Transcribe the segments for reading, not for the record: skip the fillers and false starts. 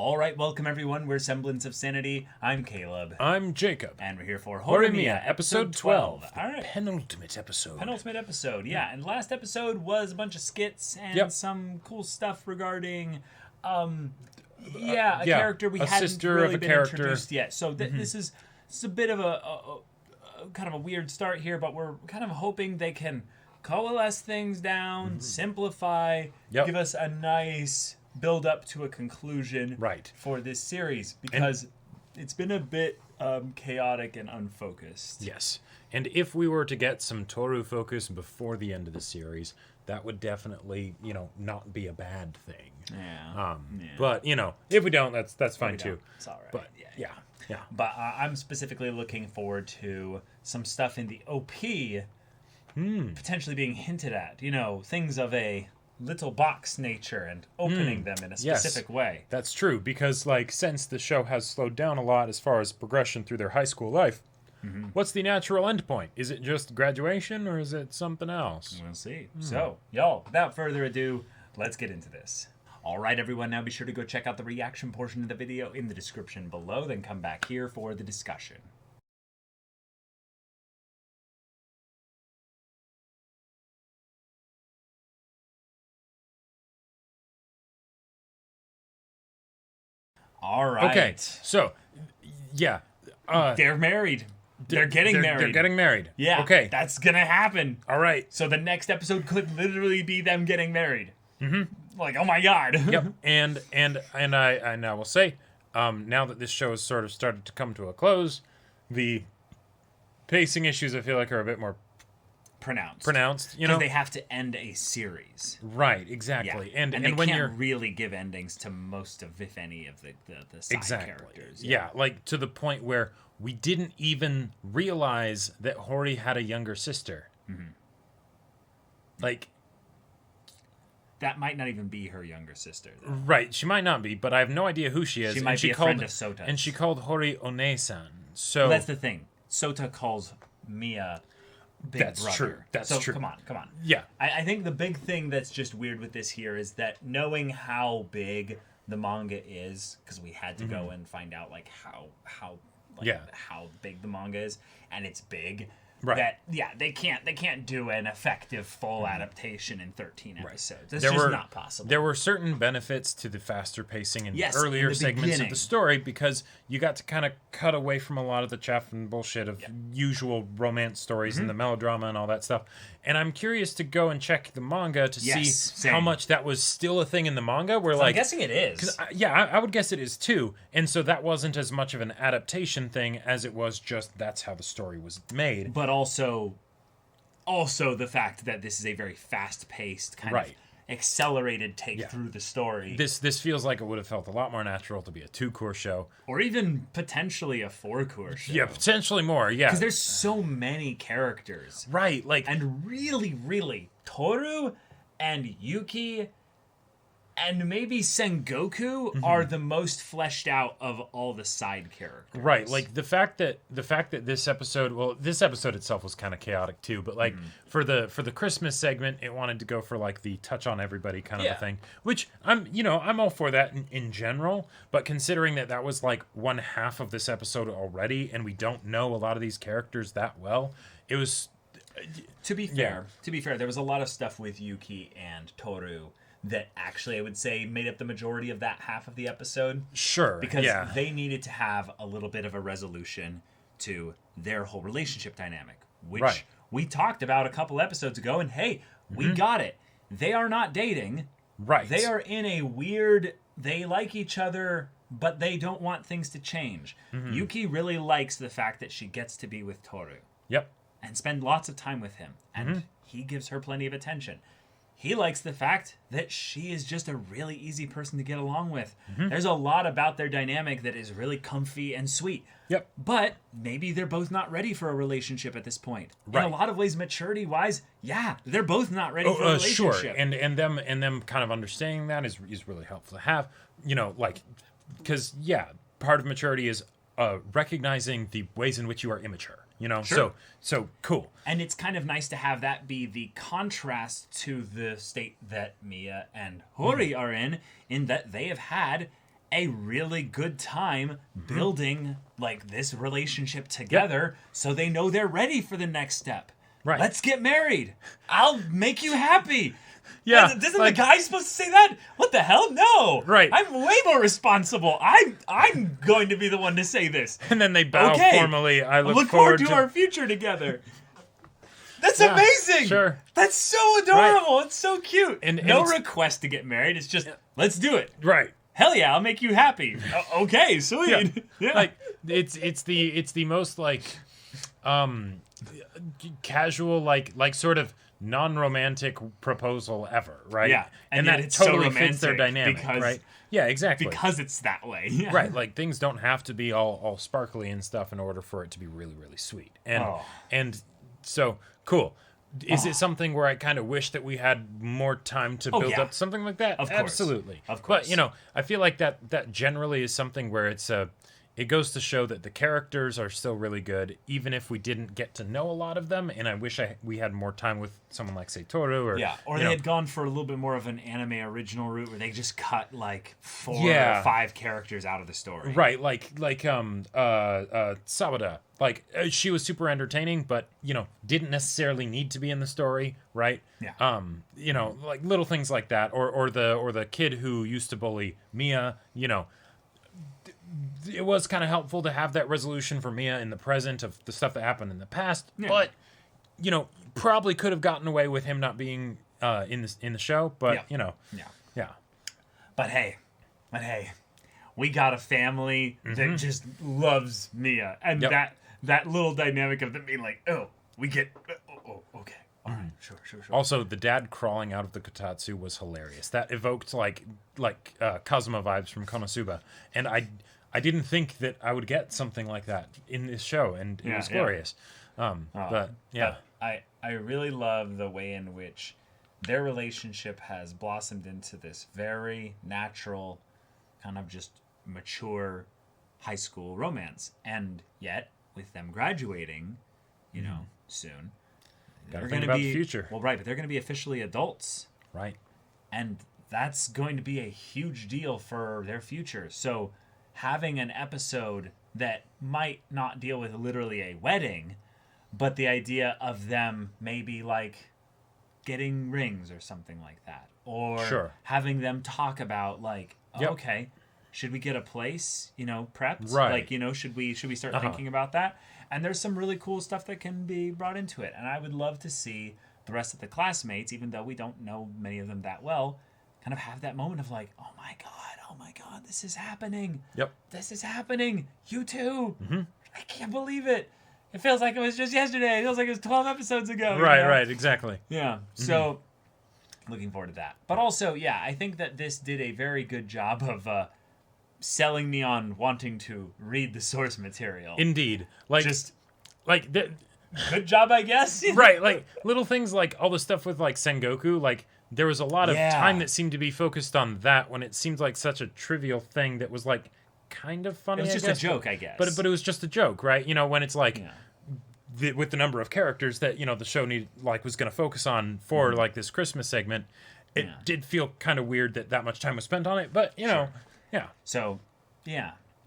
All right, welcome everyone. We're Semblance of Sanity. I'm Caleb. I'm Jacob. And we're here for Horimiya, episode 12. All right. Penultimate episode. Yeah. And last episode was a bunch of skits and some cool stuff regarding, a character we hadn't really been introduced yet. So this is a bit of a kind of a weird start here, but we're kind of hoping they can coalesce things down, simplify, give us a nice build up to a conclusion for this series, because it's been a bit chaotic and unfocused. Yes. And if we were to get some Toru focus before the end of the series, that would definitely, not be a bad thing. Yeah. But, if we don't, that's fine too. It's all right. But yeah. But I'm specifically looking forward to some stuff in the OP potentially being hinted at. Things of a little box nature and opening them in a specific way. That's true, because since the show has slowed down a lot as far as progression through their high school life, what's the natural endpoint? Is it just graduation, or is it something else? We'll see. So, y'all, without further ado, let's get into this. All right, everyone, now be sure to go check out the reaction portion of the video in the description below, then come back here for the discussion. All right. Okay, so, yeah. They're married. They're getting married. They're getting married. Yeah. Okay. That's going to happen. All right. So the next episode could literally be them getting married. Oh my God. Yep. And I will say, now that this show has sort of started to come to a close, the pacing issues I feel like are a bit more pronounced, because they have to end a series. Right, exactly. Yeah. And they when can't really give endings to most of, if any, of the side characters. Yeah, to the point where we didn't even realize that Hori had a younger sister. That might not even be her younger sister, though. Right, she might not be, but I have no idea who she is. She might be a friend of Sota's. And she called Hori One-san. So well, that's the thing. Sota calls Mia big that's brother. True. That's true. Come on. Yeah. I think the big thing that's just weird with this here is that knowing how big the manga is, because we had to go and find out how big the manga is, and it's big. Right. They can't do an effective full adaptation in 13 episodes. That's not possible. There were certain benefits to the faster pacing in the earlier in the segments beginning of the story, because you got to kind of cut away from a lot of the chaff and bullshit of usual romance stories and the melodrama and all that stuff. And I'm curious to go and check the manga to see how much that was still a thing in the manga. Where I'm guessing it is. I would guess it is too. And so that wasn't as much of an adaptation thing as it was just that's how the story was made. But also the fact that this is a very fast-paced kind of accelerated take through the story. This feels like it would have felt a lot more natural to be a 2-cour show, or even potentially a 4-cour show. Yeah, potentially more. Yeah, because there's so many characters, right? And really, Toru and Yuki and maybe Sengoku are the most fleshed out of all the side characters. Right, the fact that this episode itself was kind of chaotic too, but for the Christmas segment, it wanted to go for the touch on everybody kind of a thing, which I'm all for that in general, but considering that was one half of this episode already, and we don't know a lot of these characters that well, it was to be fair, there was a lot of stuff with Yuki and Toru that actually I would say made up the majority of that half of the episode. Sure. Because they needed to have a little bit of a resolution to their whole relationship dynamic, which we talked about a couple episodes ago, and hey, we got it. They are not dating. Right. They are in a weird, they like each other, but they don't want things to change. Yuki really likes the fact that she gets to be with Toru. Yep. And spend lots of time with him. And he gives her plenty of attention. He likes the fact that she is just a really easy person to get along with. There's a lot about their dynamic that is really comfy and sweet. Yep. But maybe they're both not ready for a relationship at this point. Right. In a lot of ways, maturity-wise, they're both not ready for a relationship. Sure. And them kind of understanding that is really helpful to have. Because part of maturity is recognizing the ways in which you are immature. Sure. So cool. And it's kind of nice to have that be the contrast to the state that Mia and Hori are in that they have had a really good time building like this relationship together so they know they're ready for the next step. Right. Let's get married. I'll make you happy. Yeah. Isn't the guy supposed to say that? What the hell? No. Right. I'm way more responsible. I'm going to be the one to say this. And then they bow formally. I look forward to our future together. That's amazing. Sure. That's so adorable. Right. It's so cute. And no request to get married. It's just, let's do it. Right. Hell yeah, I'll make you happy. Okay, sweet. Yeah. Like it's the most like casual like sort of non-romantic proposal ever, right? Yeah. And that it's totally so fits their dynamic, right? Yeah, exactly. Because it's that way. Yeah. Right, like things don't have to be all sparkly and stuff in order for it to be really, really sweet. And so cool. Is it something where I kind of wish that we had more time to build up something like that? Of course. Absolutely. Of course. But, I feel like that generally is something where it goes to show that the characters are still really good, even if we didn't get to know a lot of them. And I wish we had more time with someone like Satoru. Or they had gone for a little bit more of an anime original route where they just cut like 4 or 5 characters out of the story. Right, like Sawada. Like she was super entertaining, but didn't necessarily need to be in the story, right? Yeah. Like little things like that, or the kid who used to bully Mia. It was kind of helpful to have that resolution for Mia in the present of the stuff that happened in the past, but probably could have gotten away with him not being in the show. But yeah. But hey, we got a family that just loves Mia, and that little dynamic of them being like, oh, we get, okay. All right, sure. Also, the dad crawling out of the kotatsu was hilarious. That evoked like Kazuma vibes from Konosuba, and I didn't think that I would get something like that in this show, and it was glorious. But I really love the way in which their relationship has blossomed into this very natural, kind of just mature high school romance, and yet with them graduating, soon. Gotta think about the future. Well, right, but they're going to be officially adults. Right. And that's going to be a huge deal for their future. So having an episode that might not deal with literally a wedding, but the idea of them maybe like getting rings or something like that. Or having them talk about like, okay, should we get a place, prepped? Right. Like, should we start thinking about that? And there's some really cool stuff that can be brought into it. And I would love to see the rest of the classmates, even though we don't know many of them that well, kind of have that moment of like, oh my God, this is happening. Yep. This is happening. You too. Mm-hmm. I can't believe it. It feels like it was just yesterday. It feels like it was 12 episodes ago. Right, exactly. Yeah. Mm-hmm. So looking forward to that. But also, I think that this did a very good job of selling me on wanting to read the source material. Indeed. Good job, I guess. Right, like little things like all the stuff with like Sengoku, like there was a lot of time that seemed to be focused on that when it seemed like such a trivial thing that was like kind of funny. It was just a joke, I guess. But it was just a joke, right? When it's like with the number of characters that the show was going to focus on for like this Christmas segment, it did feel kind of weird that much time was spent on it. But yeah. So,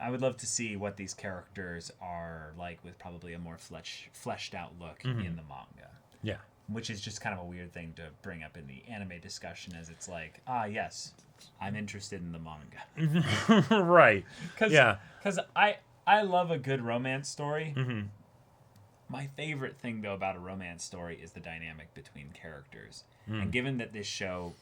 I would love to see what these characters are like with probably a more fleshed out look in the manga. Yeah. Which is just kind of a weird thing to bring up in the anime discussion, as it's like, yes, I'm interested in the manga. Right. Because I love a good romance story. Mm-hmm. My favorite thing, though, about a romance story is the dynamic between characters. And given that this show,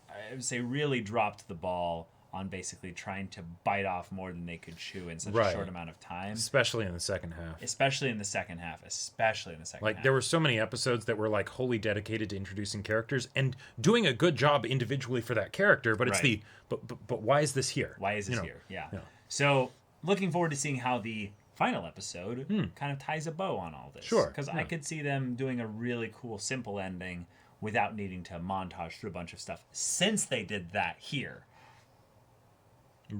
I would say, really dropped the ball on basically trying to bite off more than they could chew in such a short amount of time. Especially in the second half. Like, there were so many episodes that were, like, wholly dedicated to introducing characters and doing a good job individually for that character, but it's but why is this here? Why is this here? Yeah. So, looking forward to seeing how the final episode kind of ties a bow on all this. Sure. Because I could see them doing a really cool, simple ending without needing to montage through a bunch of stuff, since they did that here.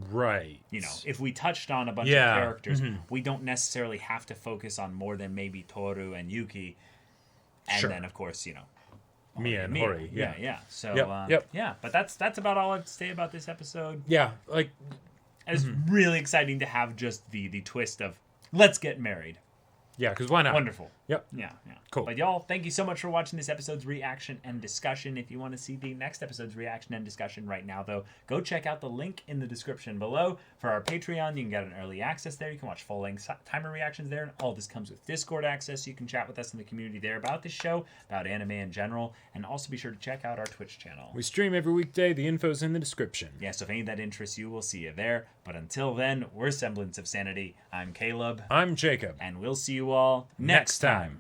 Right. If we touched on a bunch of characters, we don't necessarily have to focus on more than maybe Toru and Yuki. And then, of course, Mia and Hori. Yeah. So, but but that's about all I have to say about this episode. Yeah, like, And it's really exciting to have just the twist of, let's get married. Yeah, because why not? Wonderful. Yep. Yeah. Cool. But y'all, thank you so much for watching this episode's reaction and discussion. If you want to see the next episode's reaction and discussion right now, though, go check out the link in the description below. For our Patreon, you can get an early access there. You can watch full-length timer reactions there. And all this comes with Discord access. You can chat with us in the community there about this show, about anime in general. And also be sure to check out our Twitch channel. We stream every weekday. The info's in the description. Yeah, so if any of that interests you, we'll see you there. But until then, we're Semblance of Sanity. I'm Caleb. I'm Jacob. And we'll see you all next time.